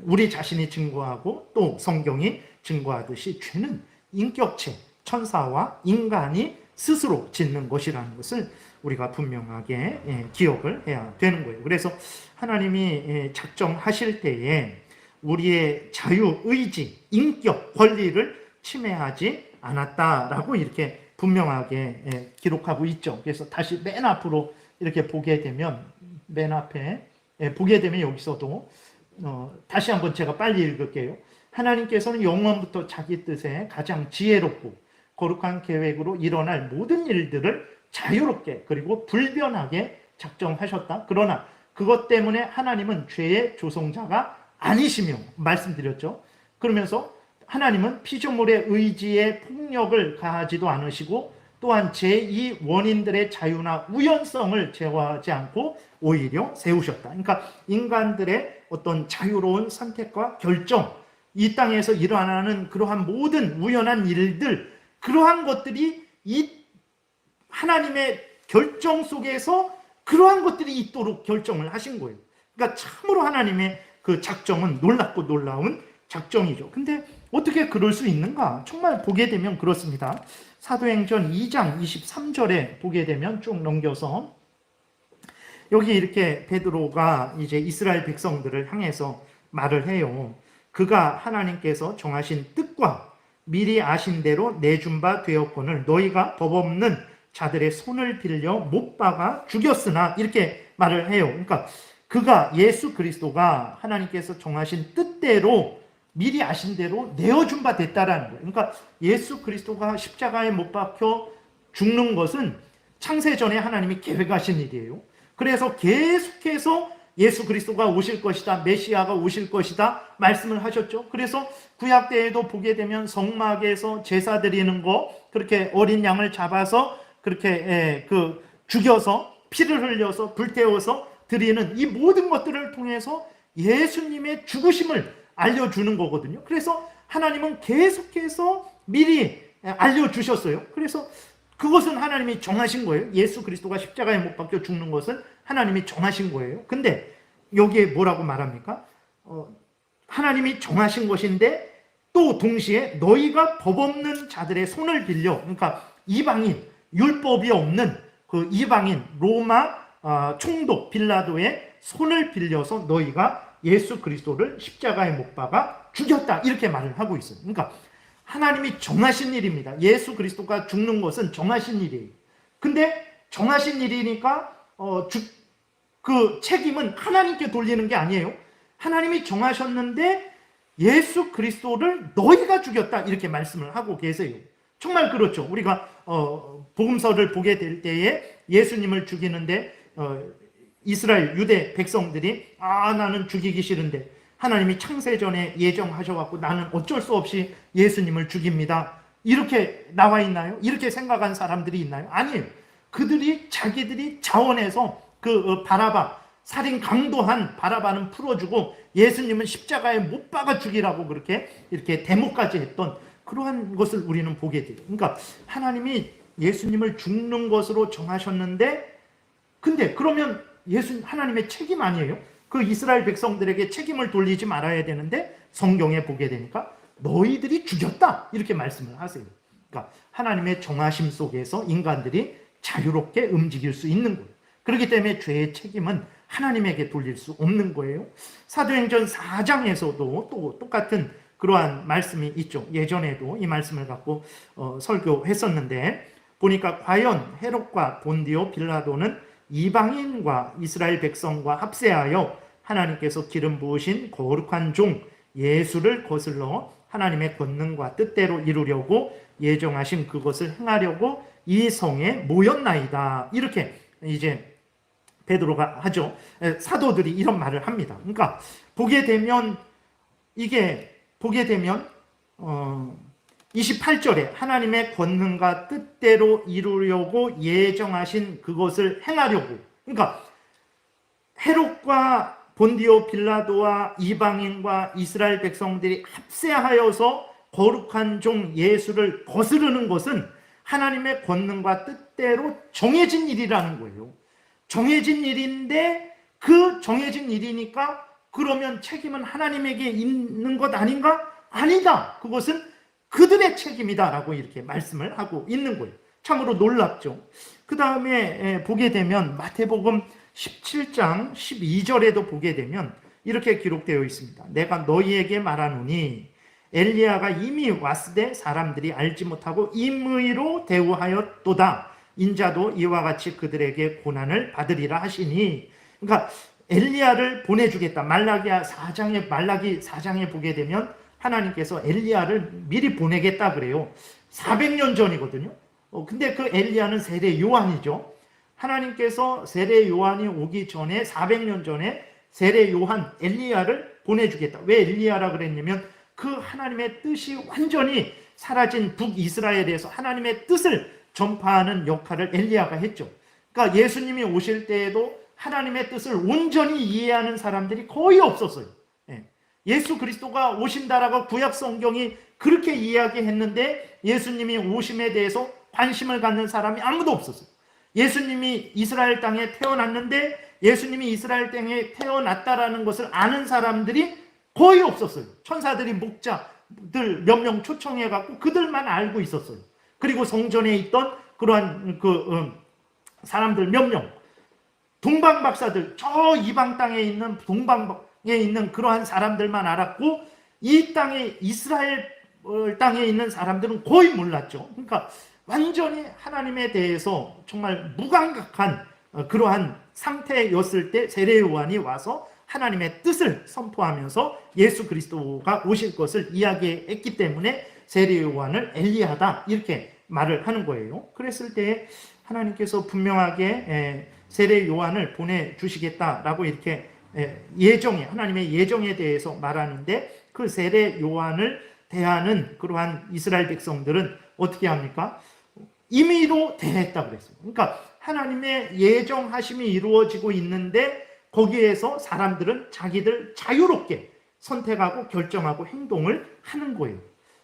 우리 자신이 증거하고 또 성경이 증거하듯이 죄는 인격체, 천사와 인간이 스스로 짓는 것이라는 것을 우리가 분명하게 기억을 해야 되는 거예요. 그래서 하나님이 작정하실 때에 우리의 자유, 의지, 인격, 권리를 침해하지 않았다라고 이렇게 분명하게 기록하고 있죠. 그래서 다시 맨 앞으로 이렇게 보게 되면, 맨 앞에 보게 되면 여기서도 다시 한번 제가 빨리 읽을게요. 하나님께서는 영원부터 자기 뜻에 가장 지혜롭고 거룩한 계획으로 일어날 모든 일들을 자유롭게 그리고 불변하게 작정하셨다. 그러나 그것 때문에 하나님은 죄의 조성자가 아니시며, 말씀드렸죠. 그러면서 하나님은 피조물의 의지에 폭력을 가하지도 않으시고 또한 제2 원인들의 자유나 우연성을 제어하지 않고 오히려 세우셨다. 그러니까 인간들의 어떤 자유로운 선택과 결정, 이 땅에서 일어나는 그러한 모든 우연한 일들, 그러한 것들이 이 하나님의 결정 속에서 그러한 것들이 있도록 결정을 하신 거예요. 그러니까 참으로 하나님의 그 작정은 놀랍고 놀라운 작정이죠. 근데 어떻게 그럴 수 있는가? 정말 보게 되면 그렇습니다. 사도행전 2장 23절에 보게 되면 쭉 넘겨서 여기 이렇게 베드로가 이제 이스라엘 백성들을 향해서 말을 해요. 그가 하나님께서 정하신 뜻과 미리 아신 대로 내준 바 되었거늘 너희가 법 없는 자들의 손을 빌려 못 박아 죽였으나, 이렇게 말을 해요. 그러니까 그가, 예수 그리스도가 하나님께서 정하신 뜻대로 미리 아신 대로 내어준 바 됐다라는 거예요. 그러니까 예수 그리스도가 십자가에 못 박혀 죽는 것은 창세전에 하나님이 계획하신 일이에요. 그래서 계속해서 예수 그리스도가 오실 것이다, 메시아가 오실 것이다 말씀을 하셨죠. 그래서 구약 때에도 보게 되면 성막에서 제사 드리는 거, 그렇게 어린 양을 잡아서 그렇게 죽여서 피를 흘려서 불태워서 드리는 이 모든 것들을 통해서 예수님의 죽으심을 알려주는 거거든요. 그래서 하나님은 계속해서 미리 알려주셨어요. 그래서 그것은 하나님이 정하신 거예요. 예수 그리스도가 십자가에 못 박혀 죽는 것은 하나님이 정하신 거예요. 근데 여기에 뭐라고 말합니까? 하나님이 정하신 것인데 또 동시에 너희가 법 없는 자들의 손을 빌려, 그러니까 이방인, 율법이 없는 그 이방인 로마 총독 빌라도의 손을 빌려서 너희가 예수 그리스도를 십자가에 못 박아 죽였다, 이렇게 말을 하고 있어요. 그러니까 하나님이 정하신 일입니다. 예수 그리스도가 죽는 것은 정하신 일이에요. 근데 정하신 일이니까 그 책임은 하나님께 돌리는 게 아니에요. 하나님이 정하셨는데 예수 그리스도를 너희가 죽였다, 이렇게 말씀을 하고 계세요. 정말 그렇죠. 우리가 복음서를 보게 될 때에 예수님을 죽이는데 이스라엘 유대 백성들이 나는 죽이기 싫은데 하나님이 창세전에 예정하셔갖고 나는 어쩔 수 없이 예수님을 죽입니다, 이렇게 나와 있나요? 이렇게 생각한 사람들이 있나요? 아니에요. 그들이 자기들이 자원해서 그 바라바, 살인 강도한 바라바는 풀어주고 예수님은 십자가에 못 박아 죽이라고 그렇게 이렇게 데모까지 했던 그러한 것을 우리는 보게 돼요. 그러니까 하나님이 예수님을 죽는 것으로 정하셨는데, 근데 그러면 하나님의 책임 아니에요? 그 이스라엘 백성들에게 책임을 돌리지 말아야 되는데 성경에 보게 되니까 너희들이 죽였다, 이렇게 말씀을 하세요. 그러니까 하나님의 정하심 속에서 인간들이 자유롭게 움직일 수 있는 거예요. 그렇기 때문에 죄의 책임은 하나님에게 돌릴 수 없는 거예요. 사도행전 4장에서도 또 똑같은 그러한 말씀이 있죠. 예전에도 이 말씀을 갖고 설교했었는데 보니까 과연 헤롯과 본디오 빌라도는 이방인과 이스라엘 백성과 합세하여 하나님께서 기름 부으신 거룩한 종 예수를 거슬러 하나님의 권능과 뜻대로 이루려고 예정하신 그것을 행하려고 이 성에 모였나이다. 이렇게 이제 베드로가 하죠. 사도들이 이런 말을 합니다. 그러니까 보게 되면 28절에 하나님의 권능과 뜻대로 이루려고 예정하신 그것을 행하려고. 그러니까 헤롯과 본디오 빌라도와 이방인과 이스라엘 백성들이 합세하여서 거룩한 종 예수를 거스르는 것은 하나님의 권능과 뜻대로 정해진 일이라는 거예요. 정해진 일인데 그 정해진 일이니까 그러면 책임은 하나님에게 있는 것 아닌가? 아니다. 그것은 그들의 책임이다라고 이렇게 말씀을 하고 있는 거예요. 참으로 놀랍죠. 그 다음에 보게 되면 마태복음 17장 12절에도 보게 되면 이렇게 기록되어 있습니다. 내가 너희에게 말하노니 엘리야가 이미 왔으되 사람들이 알지 못하고 임의로 대우하였도다. 인자도 이와 같이 그들에게 고난을 받으리라 하시니. 그러니까 엘리야를 보내주겠다. 말라기 4장에 보게 되면 하나님께서 엘리야를 미리 보내겠다 그래요. 400년 전이거든요. 근데 그 엘리야는 세례 요한이죠. 하나님께서 세례 요한이 오기 전에 400년 전에 세례 요한 엘리야를 보내주겠다. 왜 엘리야라 그랬냐면 그 하나님의 뜻이 완전히 사라진 북이스라엘에서 하나님의 뜻을 전파하는 역할을 엘리야가 했죠. 그러니까 예수님이 오실 때에도 하나님의 뜻을 온전히 이해하는 사람들이 거의 없었어요. 예수 그리스도가 오신다라고 구약 성경이 그렇게 이야기했는데 예수님이 오심에 대해서 관심을 갖는 사람이 아무도 없었어요. 예수님이 이스라엘 땅에 태어났는데 예수님이 이스라엘 땅에 태어났다라는 것을 아는 사람들이 거의 없었어요. 천사들이 목자들 몇 명 초청해갖고 그들만 알고 있었어요. 그리고 성전에 있던 그러한 사람들 몇 명, 동방박사들, 저 이방 땅에 있는 동방에 있는 그러한 사람들만 알았고 이 땅에 이스라엘 땅에 있는 사람들은 거의 몰랐죠. 그러니까 완전히 하나님에 대해서 정말 무감각한 그러한 상태였을 때 세례 요한이 와서 하나님의 뜻을 선포하면서 예수 그리스도가 오실 것을 이야기했기 때문에 세례 요한을 엘리야다 이렇게 말을 하는 거예요. 그랬을 때 하나님께서 분명하게 세례 요한을 보내주시겠다라고 이렇게 하나님의 예정에 대해서 말하는데 그 세례 요한을 대하는 그러한 이스라엘 백성들은 어떻게 합니까? 임의로 대했다고 그랬어요. 그러니까 하나님의 예정하심이 이루어지고 있는데 거기에서 사람들은 자기들 자유롭게 선택하고 결정하고 행동을 하는 거예요.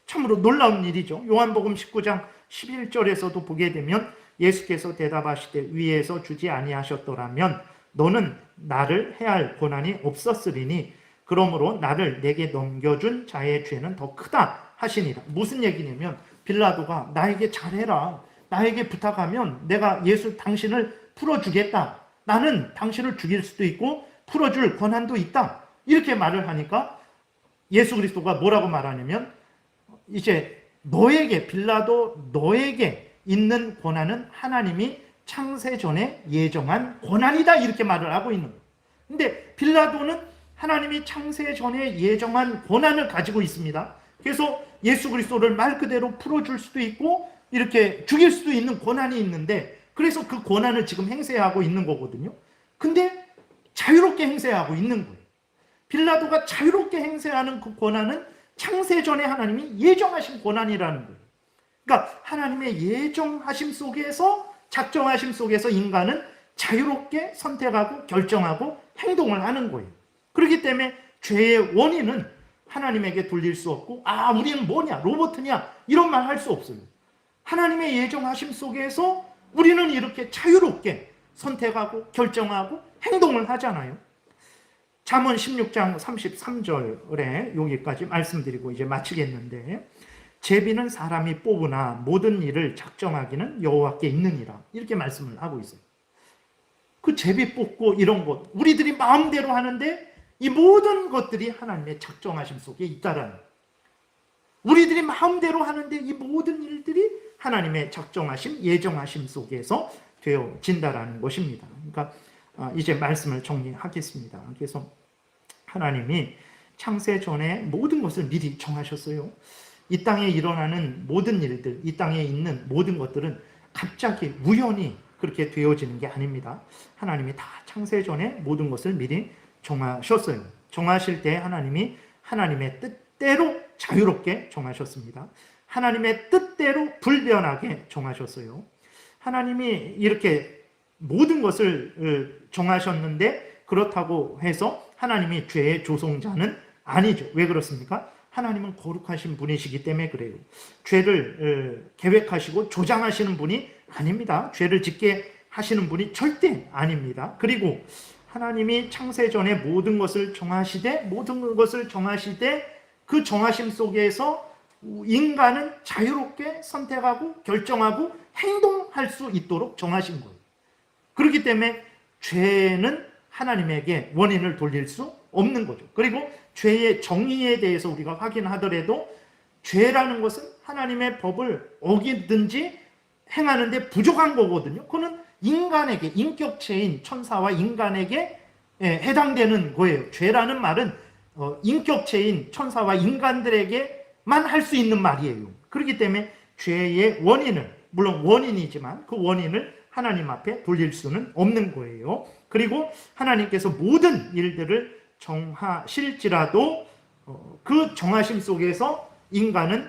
참으로 놀라운 일이죠. 요한복음 19장 11절에서도 보게 되면 예수께서 대답하시되 위에서 주지 아니하셨더라면 너는 나를 해할 권한이 없었으리니 그러므로 나를 내게 넘겨준 자의 죄는 더 크다 하시니라. 무슨 얘기냐면 빌라도가 나에게 잘해라. 나에게 부탁하면 내가 당신을 풀어주겠다. 나는 당신을 죽일 수도 있고 풀어줄 권한도 있다. 이렇게 말을 하니까 예수 그리스도가 뭐라고 말하냐면 이제 빌라도 너에게 있는 권한은 하나님이 창세전에 예정한 권한이다 이렇게 말을 하고 있는 거예요. 근데 빌라도는 하나님이 창세전에 예정한 권한을 가지고 있습니다. 그래서 예수 그리스도를 말 그대로 풀어줄 수도 있고 이렇게 죽일 수도 있는 권한이 있는데 그래서 그 권한을 지금 행사하고 있는 거거든요. 근데 자유롭게 행사하고 있는 거예요. 빌라도가 자유롭게 행사하는 그 권한은 창세전에 하나님이 예정하신 권한이라는 거예요. 그러니까 하나님의 예정하심 속에서 작정하심 속에서 인간은 자유롭게 선택하고 결정하고 행동을 하는 거예요. 그렇기 때문에 죄의 원인은 하나님에게 돌릴 수 없고 우리는 뭐냐 로봇이냐 이런 말 할 수 없어요. 하나님의 예정하심 속에서 우리는 이렇게 자유롭게 선택하고 결정하고 행동을 하잖아요. 잠언 16장 33절에 여기까지 말씀드리고 이제 마치겠는데 제비는 사람이 뽑으나 모든 일을 작정하기는 여호와께 있느니라 이렇게 말씀을 하고 있어요. 그 제비 뽑고 이런 것 우리들이 마음대로 하는데 이 모든 것들이 하나님의 작정하심 속에 있다라는 거예요. 우리들이 마음대로 하는데 이 모든 일들이 하나님의 작정하심, 예정하심 속에서 되어진다라는 것입니다. 그러니까 이제 말씀을 정리하겠습니다. 그래서 하나님이 창세 전에 모든 것을 미리 정하셨어요. 이 땅에 일어나는 모든 일들, 이 땅에 있는 모든 것들은 갑자기 우연히 그렇게 되어지는 게 아닙니다. 하나님이 다 창세 전에 모든 것을 미리 정하셨어요. 정하실 때 하나님이 하나님의 뜻대로 자유롭게 정하셨습니다. 하나님의 뜻대로 불변하게 정하셨어요. 하나님이 이렇게 모든 것을 정하셨는데 그렇다고 해서 하나님이 죄의 조성자는 아니죠. 왜 그렇습니까? 하나님은 거룩하신 분이시기 때문에 그래요. 죄를 계획하시고 조장하시는 분이 아닙니다. 죄를 짓게 하시는 분이 절대 아닙니다. 그리고 하나님이 창세 전에 모든 것을 정하시되 그 정하심 속에서 인간은 자유롭게 선택하고 결정하고 행동할 수 있도록 정하신 거예요. 그렇기 때문에 죄는 하나님에게 원인을 돌릴 수 없는 거죠. 그리고 죄의 정의에 대해서 우리가 확인하더라도 죄라는 것은 하나님의 법을 어기든지 행하는데 부족한 거거든요. 그거는 인간에게, 인격체인 천사와 인간에게 해당되는 거예요. 죄라는 말은 인격체인 천사와 인간들에게만 할 수 있는 말이에요. 그렇기 때문에 죄의 원인을, 물론 원인이지만 그 원인을 하나님 앞에 돌릴 수는 없는 거예요. 그리고 하나님께서 모든 일들을 정하실지라도 그 정하심 속에서 인간은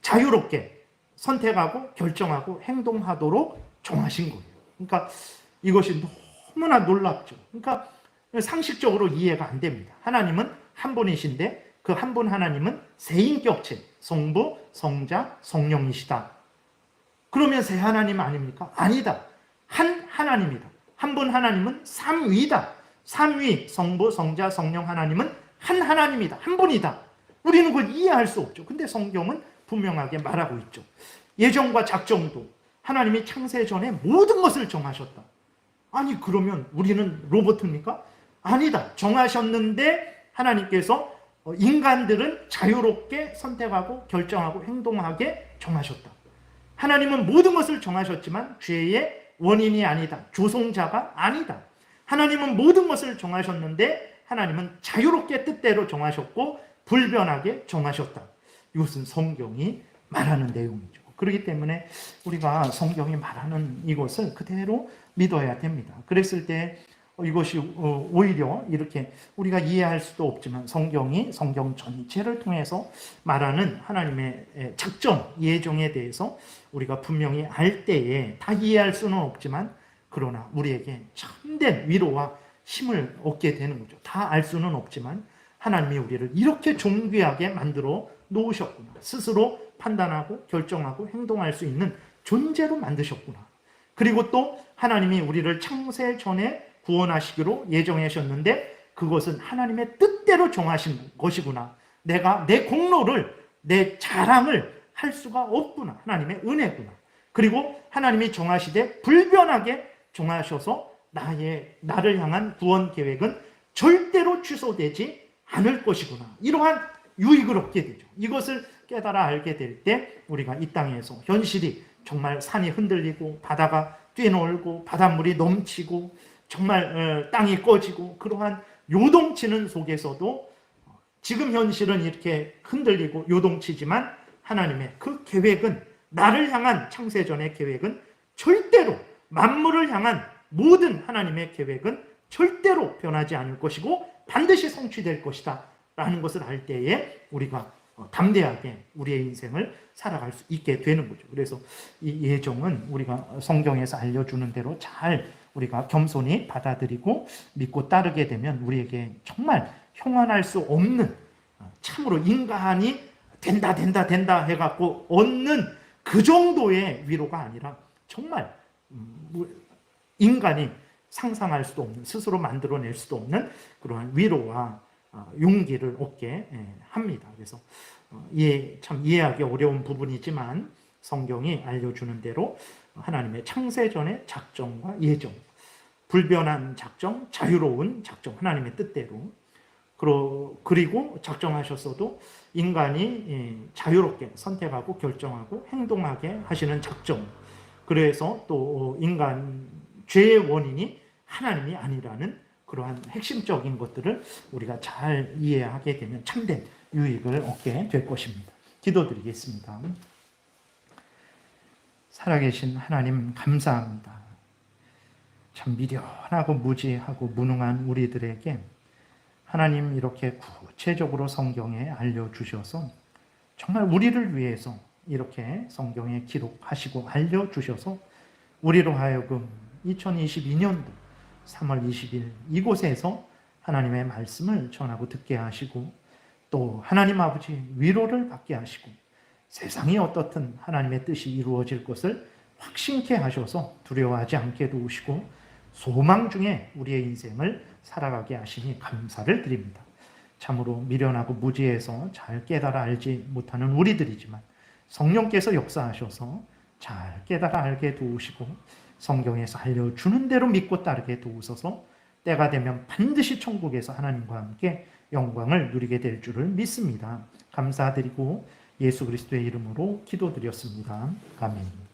자유롭게 선택하고 결정하고 행동하도록 정하신 거예요. 그러니까 이것이 너무나 놀랍죠. 그러니까 상식적으로 이해가 안 됩니다. 하나님은 한 분이신데 그 한 분 하나님은 세인격체, 성부, 성자, 성령이시다. 그러면 세 하나님 아닙니까? 아니다. 한 하나님이다. 한 분 하나님은 삼위다. 삼위, 성부, 성자, 성령 하나님은 한 하나님이다. 한 분이다. 우리는 그걸 이해할 수 없죠. 근데 성경은 분명하게 말하고 있죠. 예정과 작정도 하나님이 창세 전에 모든 것을 정하셨다. 아니 그러면 우리는 로봇입니까? 아니다. 정하셨는데 하나님께서 인간들은 자유롭게 선택하고 결정하고 행동하게 정하셨다. 하나님은 모든 것을 정하셨지만 죄의 원인이 아니다. 조성자가 아니다. 하나님은 모든 것을 정하셨는데 하나님은 자유롭게 뜻대로 정하셨고 불변하게 정하셨다. 이것은 성경이 말하는 내용이죠. 그렇기 때문에 우리가 성경이 말하는 이것을 그대로 믿어야 됩니다. 그랬을 때 이것이 오히려 이렇게 우리가 이해할 수도 없지만 성경이 성경 전체를 통해서 말하는 하나님의 작정, 예정에 대해서 우리가 분명히 알 때에 다 이해할 수는 없지만 그러나 우리에게 참된 위로와 힘을 얻게 되는 거죠. 다 알 수는 없지만 하나님이 우리를 이렇게 존귀하게 만들어 놓으셨구나. 스스로 판단하고 결정하고 행동할 수 있는 존재로 만드셨구나. 그리고 또 하나님이 우리를 창세 전에 구원하시기로 예정하셨는데 그것은 하나님의 뜻대로 정하신 것이구나. 내가 내 공로를, 내 자랑을 할 수가 없구나. 하나님의 은혜구나. 그리고 하나님이 정하시되 불변하게 정하셔서 나를 향한 구원 계획은 절대로 취소되지 않을 것이구나. 이러한 유익을 얻게 되죠. 이것을 깨달아 알게 될 때 우리가 이 땅에서 현실이 정말 산이 흔들리고 바다가 뛰놀고 바닷물이 넘치고 정말 땅이 꺼지고 그러한 요동치는 속에서도 지금 현실은 이렇게 흔들리고 요동치지만 하나님의 그 계획은 나를 향한 창세전의 계획은 절대로 만물을 향한 모든 하나님의 계획은 절대로 변하지 않을 것이고 반드시 성취될 것이다 라는 것을 알 때에 우리가 담대하게 우리의 인생을 살아갈 수 있게 되는 거죠. 그래서 이 예정은 우리가 성경에서 알려주는 대로 잘 우리가 겸손히 받아들이고 믿고 따르게 되면 우리에게 정말 형언할 수 없는 참으로 인간이 된다 해갖고 얻는 그 정도의 위로가 아니라 정말 인간이 상상할 수도 없는, 스스로 만들어낼 수도 없는 그러한 위로와 용기를 얻게 합니다. 그래서 참 이해하기 어려운 부분이지만 성경이 알려주는 대로 하나님의 창세전의 작정과 예정, 불변한 작정, 자유로운 작정, 하나님의 뜻대로 그리고 작정하셨어도 인간이 자유롭게 선택하고 결정하고 행동하게 하시는 작정, 그래서 또 인간 죄의 원인이 하나님이 아니라는 그러한 핵심적인 것들을 우리가 잘 이해하게 되면 참된 유익을 얻게 될 것입니다. 기도드리겠습니다. 살아계신 하나님 감사합니다. 참 미련하고 무지하고 무능한 우리들에게 하나님 이렇게 구체적으로 성경에 알려주셔서 정말 우리를 위해서 이렇게 성경에 기록하시고 알려주셔서 우리로 하여금 2022년도 3월 20일 이곳에서 하나님의 말씀을 전하고 듣게 하시고 또 하나님 아버지 위로를 받게 하시고 세상이 어떻든 하나님의 뜻이 이루어질 것을 확신케 하셔서 두려워하지 않게 도우시고 소망 중에 우리의 인생을 살아가게 하시니 감사를 드립니다. 참으로 미련하고 무지해서 잘 깨달아 알지 못하는 우리들이지만 성령께서 역사하셔서 잘 깨달아 알게 도우시고 성경에서 알려주는 대로 믿고 따르게 도우셔서 때가 되면 반드시 천국에서 하나님과 함께 영광을 누리게 될 줄을 믿습니다. 감사드리고 예수 그리스도의 이름으로 기도드렸습니다. 아멘.